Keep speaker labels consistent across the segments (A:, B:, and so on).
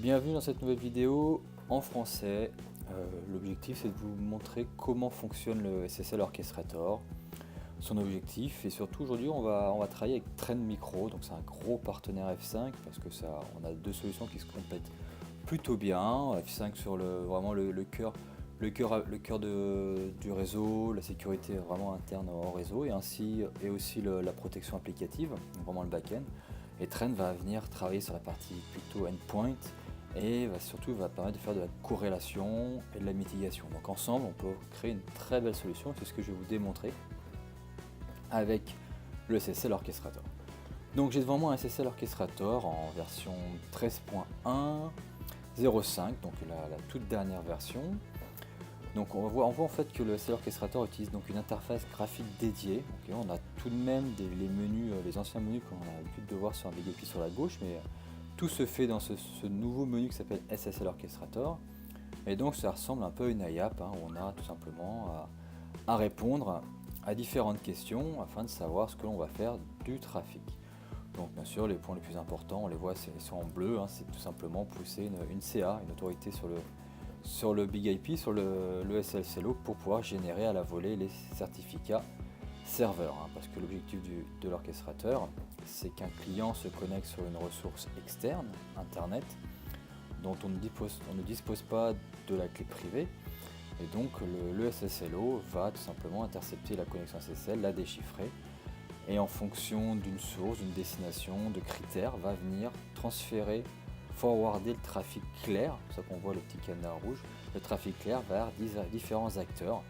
A: Bienvenue dans cette nouvelle vidéo en français. L'objectif c'est de vous montrer comment fonctionne le SSL Orchestrator, son objectif, et surtout aujourd'hui on va travailler avec Trend Micro, donc c'est un gros partenaire F5 parce que on a deux solutions qui se complètent plutôt bien. F5 sur vraiment le cœur du réseau, la sécurité vraiment interne au réseau et aussi la protection applicative, donc vraiment le back-end. Et Trend va venir travailler sur la partie plutôt endpoint et surtout va permettre de faire de la corrélation et de la mitigation. Donc ensemble on peut créer une très belle solution, c'est ce que je vais vous démontrer avec le SSL Orchestrator. Donc j'ai devant moi un SSL Orchestrator en version 13.1.05, donc la toute dernière version. Donc on voit en fait que le SSL Orchestrator utilise donc une interface graphique dédiée. Okay, on a tout de même les menus, les anciens menus qu'on a l'habitude de voir sur un BGP sur la gauche, mais tout se fait dans ce nouveau menu qui s'appelle SSL Orchestrator. Et donc ça ressemble un peu à une IAP, où on a tout simplement à répondre à différentes questions afin de savoir ce que l'on va faire du trafic. Donc bien sûr les points les plus importants, on les voit, ils sont en bleu, c'est tout simplement pousser une CA, une autorité sur le Big IP, sur le SSLO pour pouvoir générer à la volée les certificats serveurs. Parce que l'objectif de l'orchestrateur, c'est qu'un client se connecte sur une ressource externe, Internet, dont on ne dispose pas de la clé privée. Et donc le SSLO va tout simplement intercepter la connexion SSL, la déchiffrer, et en fonction d'une source, d'une destination, de critères, va venir transférer, forwarder le trafic clair, c'est ça qu'on voit le petit cadenas rouge, le trafic clair vers différents acteurs.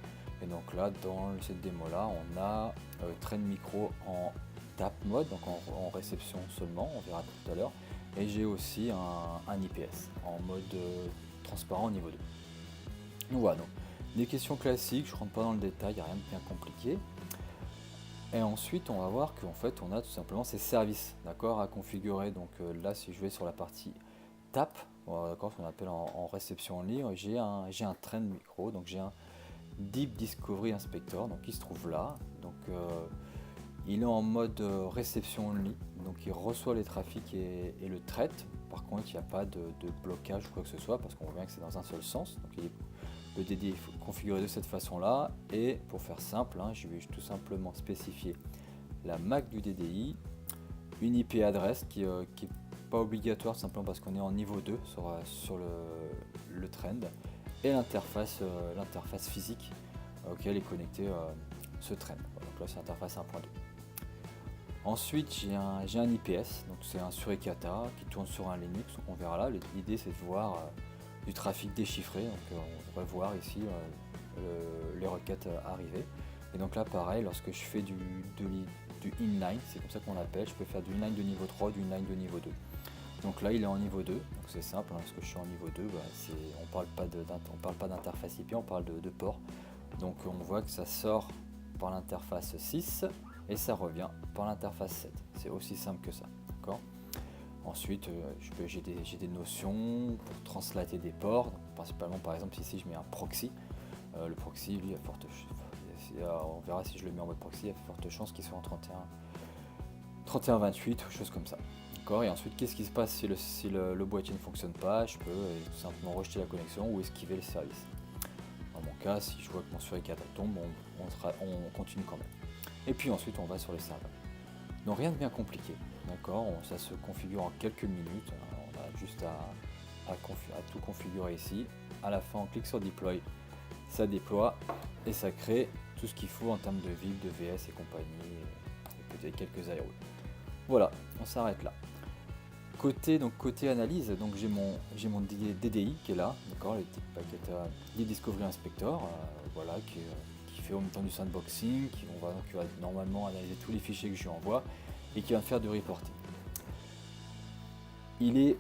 A: Et donc là, dans cette démo là, on a Trend Micro en tap mode, donc en réception seulement, on verra tout à l'heure, et j'ai aussi un IPS en mode transparent niveau 2. Donc voilà, donc, des questions classiques, je ne rentre pas dans le détail, il n'y a rien de bien compliqué. Et ensuite, on va voir qu'en fait, on a tout simplement ces services, d'accord, à configurer. Donc là, si je vais sur la partie TAP, d'accord, ce qu'on appelle en réception en ligne, j'ai un Trend Micro, donc j'ai un Deep Discovery Inspector, donc il se trouve là. Donc il est en mode réception en ligne, donc il reçoit les trafics et le traite. Par contre, il n'y a pas de blocage ou quoi que ce soit, parce qu'on voit bien que c'est dans un seul sens. Donc le DDI est configuré de cette façon-là, et pour faire simple, je vais tout simplement spécifier la MAC du DDI, une IP adresse qui n'est pas obligatoire simplement parce qu'on est en niveau 2 sur le trend, et l'interface physique auquel est connecté ce trend. Donc là c'est l'interface 1.2. Ensuite j'ai un IPS, donc c'est un Suricata qui tourne sur un Linux, donc on verra là, l'idée c'est de voir du trafic déchiffré, donc on va voir ici les requêtes arriver. Et donc là pareil, lorsque je fais du inline, c'est comme ça qu'on l'appelle, je peux faire du inline de niveau 3, du inline de niveau 2. Donc là il est en niveau 2, donc c'est simple, parce que je suis en niveau 2, on parle pas d'interface IP, on parle de port. Donc on voit que ça sort par l'interface 6 et ça revient par l'interface 7. C'est aussi simple que ça, d'accord ? Ensuite, j'ai des notions pour translater des ports, donc, principalement par exemple ici je mets un proxy. Le proxy, lui, on verra si je le mets en mode proxy, il y a forte chance qu'il soit en 31.28 ou chose comme ça. Et ensuite, qu'est-ce qui se passe si le boîtier ne fonctionne pas? Je peux tout simplement rejeter la connexion ou esquiver le service. Dans mon cas, si je vois que mon suricata tombe, on continue quand même. Et puis ensuite, on va sur les serveurs. Donc rien de bien compliqué, d'accord, ça se configure en quelques minutes, on a juste à tout configurer ici. À la fin, on clique sur Deploy, ça déploie et ça crée tout ce qu'il faut en termes de VIP, de VS et compagnie, et peut-être quelques aéros. Voilà, on s'arrête là. Côté analyse, donc j'ai mon DDI qui est là, d'accord, le Deep Discovery Inspector, voilà, qui fait en même temps du sandboxing, qui va normalement analyser tous les fichiers que je lui envoie et qui va faire du reporting. Il est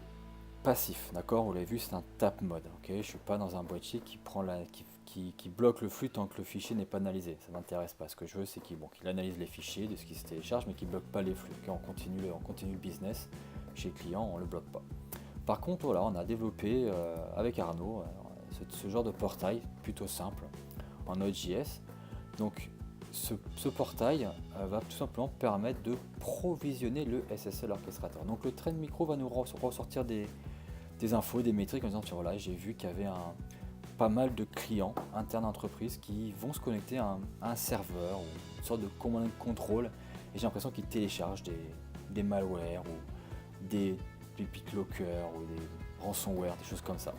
A: passif, d'accord, vous l'avez vu, c'est un tap mode, ok, je suis pas dans un boîtier qui bloque le flux tant que le fichier n'est pas analysé, ça m'intéresse pas. Ce que je veux, c'est qu'il analyse les fichiers de ce qui se télécharge, mais qu'il bloque pas les flux, on continue le business chez le client, on le bloque pas. Par contre, voilà, on a développé avec Arnaud ce genre de portail plutôt simple en Node.js. Donc ce portail va tout simplement permettre de provisionner le SSL Orchestrator. Donc le Trend Micro va nous ressortir des des infos, des métriques en disant tiens voilà, j'ai vu qu'il y avait pas mal de clients internes d'entreprise qui vont se connecter à un serveur ou une sorte de commande de contrôle et j'ai l'impression qu'ils téléchargent des malwares ou des BitLocker ou des ransomware, des choses comme ça.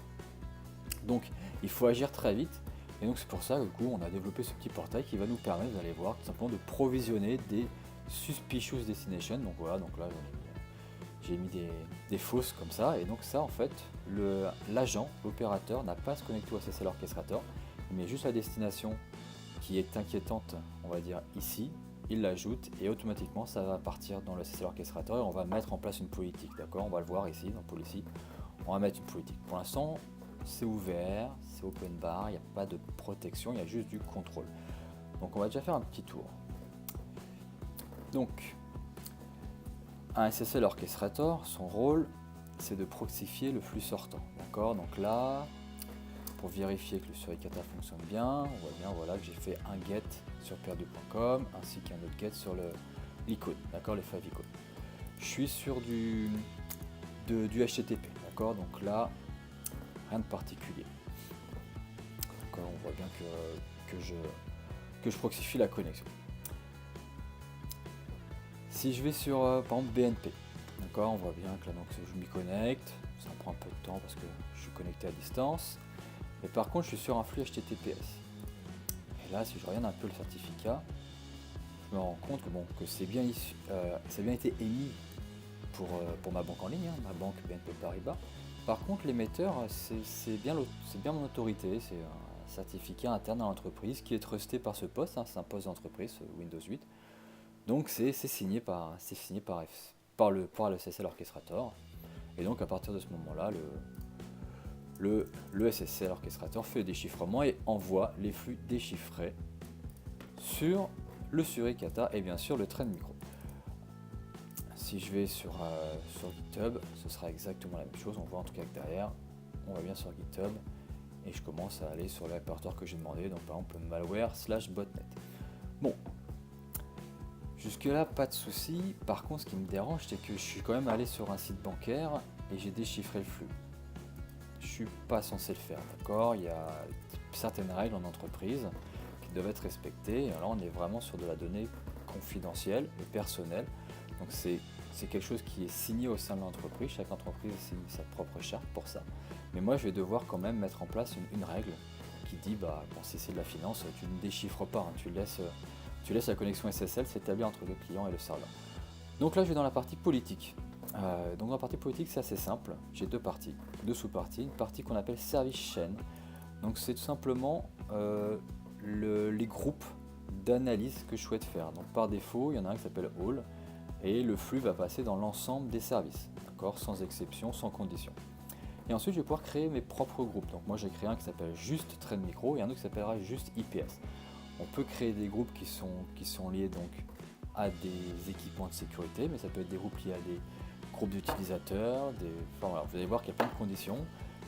A: Donc il faut agir très vite et donc c'est pour ça que du coup on a développé ce petit portail qui va nous permettre, vous allez voir, tout simplement de provisionner des suspicious destinations. Donc voilà, donc là j'ai mis des fausses comme ça et donc ça en fait l'agent, l'opérateur n'a pas à se connecter au SSL Orchestrator, il met juste la destination qui est inquiétante, on va dire ici, il l'ajoute et automatiquement ça va partir dans le SSL Orchestrator et on va mettre en place une politique, d'accord, on va le voir ici dans Policy, on va mettre une politique. Pour l'instant c'est ouvert, c'est open bar, il n'y a pas de protection, il y a juste du contrôle. Donc on va déjà faire un petit tour. Donc un SSL Orchestrator, son rôle c'est de proxifier le flux sortant, d'accord. Donc là, pour vérifier que le Suricata fonctionne bien, on voit bien voilà, que j'ai fait un get sur perdu.com ainsi qu'un autre get sur l'icône, d'accord, les favicônes. Je suis sur du HTTP, d'accord, donc là, rien de particulier. D'accord, on voit bien que je proxifie la connexion. Si je vais sur par exemple BNP, d'accord, on voit bien que là donc je m'y connecte, ça me prend un peu de temps parce que je suis connecté à distance, mais par contre je suis sur un flux HTTPS. Et là si je regarde un peu le certificat, je me rends compte que c'est bien issu, ça a bien été émis pour ma banque en ligne, ma banque BNP Paribas. Par contre l'émetteur c'est bien mon autorité, c'est un certificat interne à l'entreprise qui est trusté par ce poste, c'est un poste d'entreprise Windows 8. Donc c'est signé par le SSL Orchestrator. Et donc à partir de ce moment-là, le SSL Orchestrator fait le déchiffrement et envoie les flux déchiffrés sur le Suricata et bien sûr le Trend Micro. Si je vais sur GitHub, ce sera exactement la même chose. On voit en tout cas que derrière, on va bien sur GitHub et je commence à aller sur le répertoire que j'ai demandé. Donc par exemple malware/botnet. Bon. Jusque là pas de souci, par contre ce qui me dérange c'est que je suis quand même allé sur un site bancaire et j'ai déchiffré le flux. Je suis pas censé le faire, d'accord, il y a certaines règles en entreprise qui doivent être respectées, et là on est vraiment sur de la donnée confidentielle et personnelle, donc c'est quelque chose qui est signé au sein de l'entreprise, chaque entreprise signe sa propre charte pour ça, mais moi je vais devoir quand même mettre en place une règle qui dit si c'est de la finance, tu ne déchiffres pas, hein, tu laisses la connexion SSL s'établir entre le client et le serveur. Donc là je vais dans la partie politique. Donc dans la partie politique c'est assez simple, j'ai deux sous-parties, une partie qu'on appelle service chain. Donc c'est tout simplement les groupes d'analyse que je souhaite faire. Donc par défaut il y en a un qui s'appelle All et le flux va passer dans l'ensemble des services, d'accord, sans exception, sans condition. Et ensuite je vais pouvoir créer mes propres groupes. Donc moi j'ai créé un qui s'appelle juste Trend Micro et un autre qui s'appellera juste IPS. On peut créer des groupes qui sont liés donc à des équipements de sécurité, mais ça peut être des groupes liés à des groupes d'utilisateurs, voilà, vous allez voir qu'il y a plein de conditions,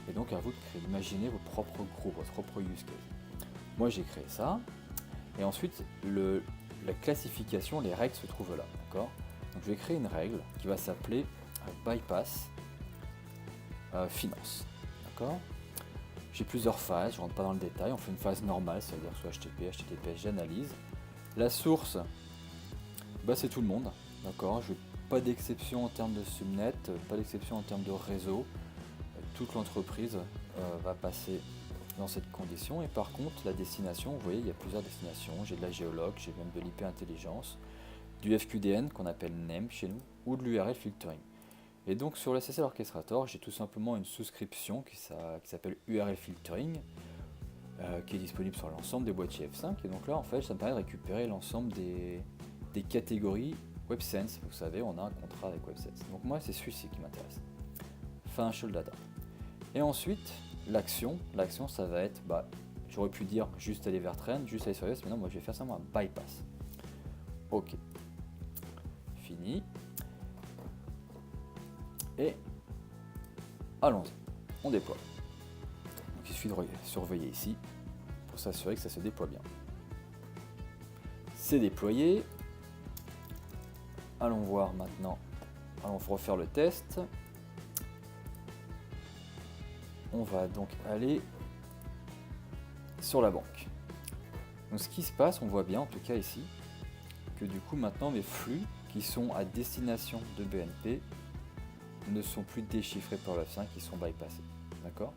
A: et donc à vous d'imaginer vos propres groupes, votre propre use case. Moi j'ai créé ça, et ensuite la classification, les règles se trouvent là, d'accord. Donc je vais créer une règle qui va s'appeler bypass finance, d'accord. J'ai plusieurs phases, je ne rentre pas dans le détail, on fait une phase normale, c'est-à-dire soit HTTP, HTTPS, j'analyse. La source, c'est tout le monde, d'accord, pas d'exception en termes de subnet, pas d'exception en termes de réseau, toute l'entreprise va passer dans cette condition, et par contre la destination, vous voyez il y a plusieurs destinations, j'ai de la géologue, j'ai même de l'IP intelligence, du FQDN qu'on appelle name chez nous, ou de l'URL filtering. Et donc sur le SSL Orchestrator, j'ai tout simplement une souscription qui s'appelle URL Filtering, qui est disponible sur l'ensemble des boîtiers F5. Et donc là, en fait, ça me permet de récupérer l'ensemble des catégories WebSense. Vous savez, on a un contrat avec WebSense. Donc moi, c'est celui-ci qui m'intéresse. Financial Data. Et ensuite, l'action, ça va être, j'aurais pu dire juste aller vers Trend, juste aller sur iOS, mais non, moi je vais faire ça, un bypass. Ok. Fini. Et allons-y, on déploie. Donc il suffit de surveiller ici pour s'assurer que ça se déploie bien. C'est déployé. Allons voir maintenant. Allons refaire le test. on va donc aller sur la banque. Donc ce qui se passe, on voit bien en tout cas ici, que du coup maintenant mes flux qui sont à destination de BNP ne sont plus déchiffrés par le F5, ils sont bypassés. D'accord ?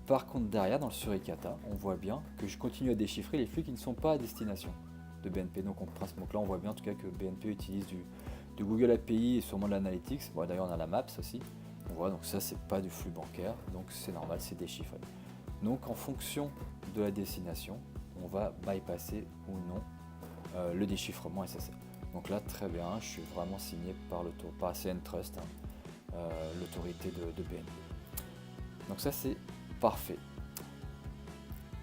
A: Par contre derrière dans le suricata, on voit bien que je continue à déchiffrer les flux qui ne sont pas à destination de BNP. Donc là on voit bien en tout cas que BNP utilise du Google API et sûrement de l'analytics. Bon, d'ailleurs on a la Maps aussi. On voit donc ça c'est pas du flux bancaire, donc c'est normal, c'est déchiffré. Donc en fonction de la destination, on va bypasser ou non le déchiffrement SSL. Donc là très bien, je suis vraiment signé par CN Trust, l'autorité de BNP. Donc ça c'est parfait.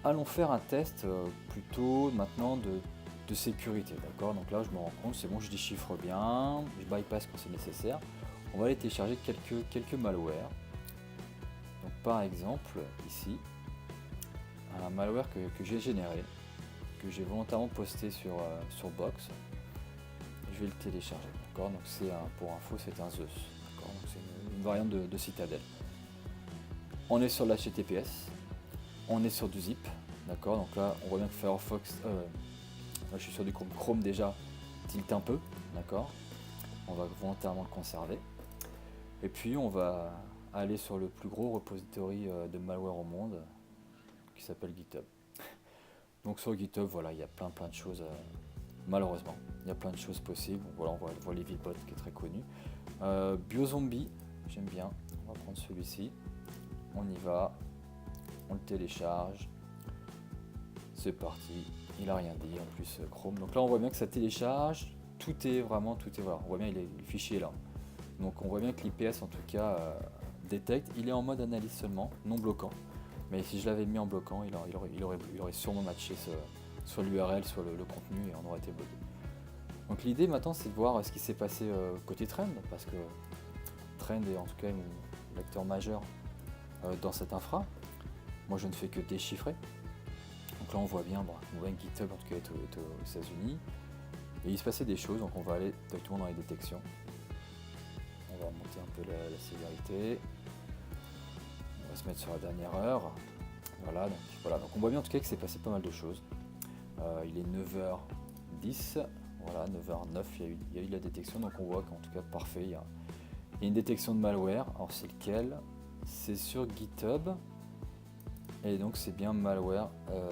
A: Allons faire un test plutôt maintenant de sécurité, d'accord? Donc là je me rends compte, c'est bon, je déchiffre bien, je bypass quand c'est nécessaire. On va aller télécharger quelques malwares. Donc par exemple ici, un malware que j'ai généré, que j'ai volontairement posté sur Box. Je vais le télécharger, d'accord? Donc c'est pour info, c'est un Zeus, d'accord? Donc c'est une variante de Citadel. On est sur l'HTTPS, on est sur du zip, d'accord? Donc là on voit bien que Firefox, là je suis sur du Chrome déjà, tilt un peu, d'accord? On va volontairement le conserver. Et puis on va aller sur le plus gros repository de malware au monde, qui s'appelle GitHub. Donc sur GitHub, voilà, il y a plein de choses, malheureusement, il y a plein de choses possibles. Voilà, on voit l'EvilBot qui est très connu. BioZombie, j'aime bien, on va prendre celui-ci, on y va, on le télécharge, c'est parti, il a rien dit, en plus Chrome. Donc là on voit bien que ça télécharge, tout est voilà, on voit bien le fichier est là. Donc on voit bien que l'IPS en tout cas détecte, il est en mode analyse seulement, non bloquant. Mais si je l'avais mis en bloquant, il aurait sûrement matché soit l'URL, soit le contenu et on aurait été bloqué. Donc l'idée maintenant c'est de voir ce qui s'est passé côté Trend, parce que Trend est en tout cas l'acteur majeur dans cette infra. Moi je ne fais que déchiffrer. Donc là on voit bien que GitHub en tout cas est aux États-Unis. Et il se passait des choses, donc on va aller directement dans les détections. On va monter un peu la sévérité. On va se mettre sur la dernière heure. Voilà, donc on voit bien en tout cas que c'est passé pas mal de choses. Il est 9h10, voilà, 9h09, il y a eu de la détection, donc on voit qu'en tout cas parfait, il y a une détection de malware. Alors c'est lequel? C'est sur GitHub. Et donc c'est bien malware,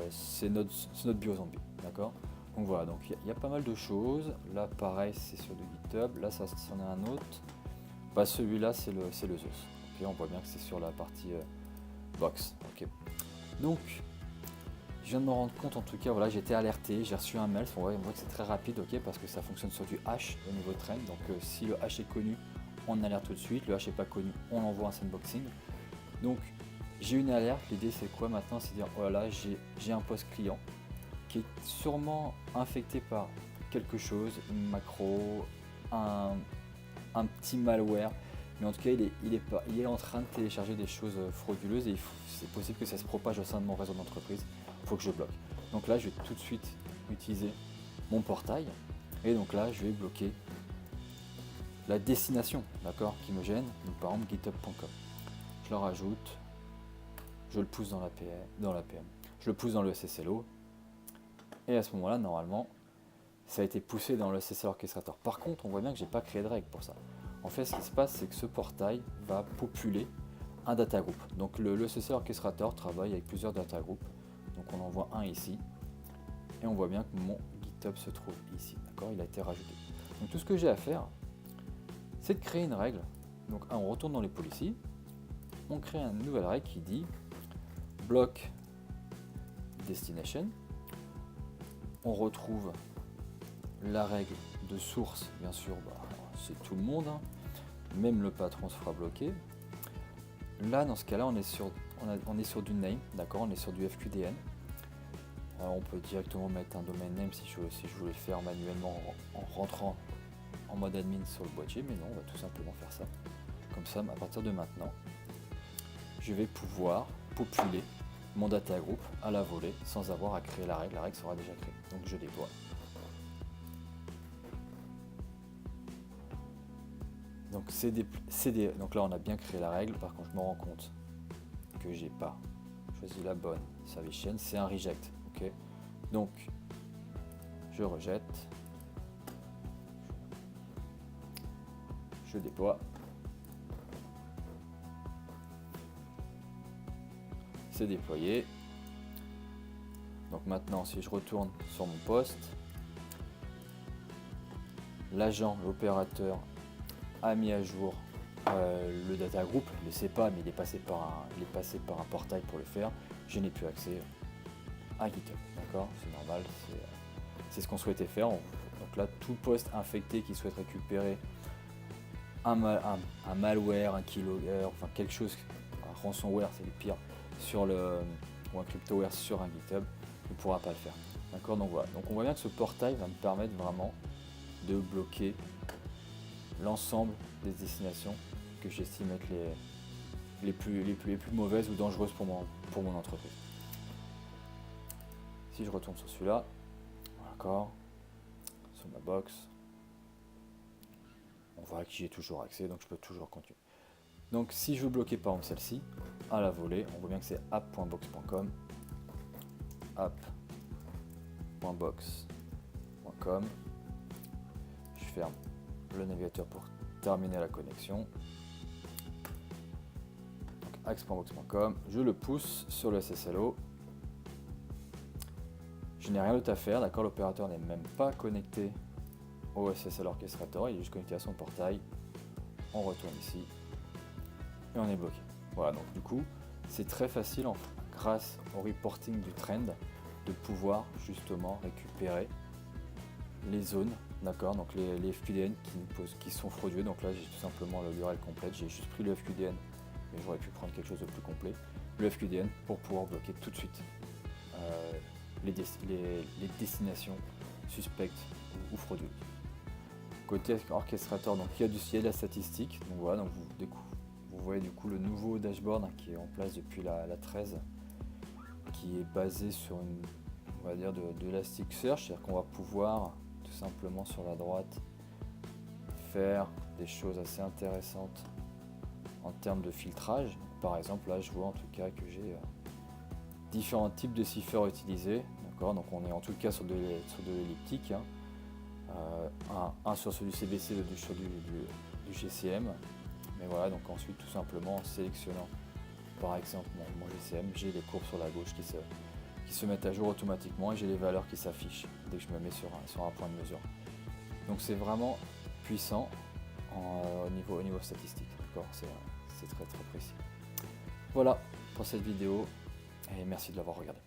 A: c'est notre BioZombie, d'accord? Donc voilà, donc il y a pas mal de choses. Là pareil, c'est sur du GitHub. Là ça c'en est un autre. Bah celui-là c'est le Zeus. Okay, on voit bien que c'est sur la partie Box. Okay. Donc je viens de me rendre compte en tout cas, voilà, j'ai été alerté, j'ai reçu un mail. On voit que c'est très rapide, ok, parce que ça fonctionne sur du hash au niveau de Trend. Donc si le hash est connu, on alerte tout de suite. Le hash n'est pas connu, on envoie un sandboxing. Donc j'ai une alerte. L'idée c'est quoi maintenant? C'est de dire, oh là là, j'ai un post client qui est sûrement infecté par quelque chose, une macro, un petit malware, mais en tout cas il est en train de télécharger des choses frauduleuses et c'est possible que ça se propage au sein de mon réseau d'entreprise. Il faut que je bloque. Donc là je vais tout de suite utiliser mon portail et donc là je vais bloquer la destination, d'accord, qui me gêne, donc par exemple github.com. Je le rajoute, je le pousse dans la PM, je le pousse dans le SSLO. Et à ce moment-là, normalement, ça a été poussé dans le SSL Orchestrator. Par contre, on voit bien que je n'ai pas créé de règle pour ça. En fait, ce qui se passe, c'est que ce portail va populer un data group. Donc le SSL Orchestrator travaille avec plusieurs data groups. Donc on en voit un ici. Et on voit bien que mon GitHub se trouve ici. D'accord, il a été rajouté. Donc tout ce que j'ai à faire, c'est de créer une règle. Donc on retourne dans les policies. On crée une nouvelle règle qui dit block destination. On retrouve la règle de source, bien sûr, c'est tout le monde, hein. Même le patron se fera bloquer. Là, dans ce cas-là, on est sur du name, d'accord, on est sur du FQDN. Alors, on peut directement mettre un domaine name si je voulais le faire manuellement en rentrant en mode admin sur le boîtier, mais non, on va tout simplement faire ça. Comme ça, à partir de maintenant, je vais pouvoir populer mon data group à la volée sans avoir à créer la règle sera déjà créée. Donc je déploie. Donc, donc là on a bien créé la règle, par contre je me rends compte que j'ai pas choisi la bonne service chain, c'est un reject. Ok, donc je rejette, je déploie, c'est déployé. Donc maintenant, si je retourne sur mon poste, l'agent, l'opérateur a mis à jour le data group. Il ne le sait pas, mais il est passé par un portail pour le faire. Je n'ai plus accès à GitHub. D'accord, c'est normal, c'est ce qu'on souhaitait faire. Donc là, tout poste infecté qui souhaite récupérer un malware, un keylogger, enfin quelque chose, un ransomware, c'est le pire, ou un cryptoware sur un GitHub, ne pourra pas le faire. D'accord, donc voilà. Donc on voit bien que ce portail va me permettre vraiment de bloquer l'ensemble des destinations que j'estime être les plus mauvaises ou dangereuses pour mon entreprise. Si je retourne sur celui-là, d'accord, sur ma box, on voit que j'y ai toujours accès, donc je peux toujours continuer. Donc si je veux bloquer par exemple celle-ci, à la volée, on voit bien que c'est app.box.com, app.box.com, je ferme le navigateur pour terminer la connexion. Donc axe.box.com, je le pousse sur le SSLO. Je n'ai rien d'autre à faire, d'accord, l'opérateur n'est même pas connecté au SSL Orchestrator, il est juste connecté à son portail. On retourne ici et on est bloqué. Voilà, donc du coup, c'est très facile grâce au reporting du trend de pouvoir justement récupérer les zones, d'accord, donc les FQDN qui sont frauduleux. Donc là, j'ai tout simplement l'URL complète, j'ai juste pris le FQDN, mais j'aurais pu prendre quelque chose de plus complet, le FQDN pour pouvoir bloquer tout de suite les destinations suspectes ou frauduleuses. Côté orchestrateur, donc il y a de la statistique, donc voilà, donc vous voyez du coup le nouveau dashboard qui est en place depuis la 13, qui est basé sur on va dire de l'Elasticsearch, c'est-à-dire qu'on va pouvoir tout simplement sur la droite faire des choses assez intéressantes en termes de filtrage. Par exemple, là je vois en tout cas que j'ai différents types de ciphers utilisés, d'accord, donc on est en tout cas sur de l'elliptique, hein. Un sur celui du CBC, sur du GCM, mais voilà, donc ensuite tout simplement en sélectionnant par exemple mon GCM, j'ai les courbes sur la gauche qui se mettent à jour automatiquement et j'ai les valeurs qui s'affichent dès que je me mets sur un point de mesure. Donc c'est vraiment puissant au niveau statistique, d'accord, c'est très très précis. Voilà pour cette vidéo et merci de l'avoir regardé.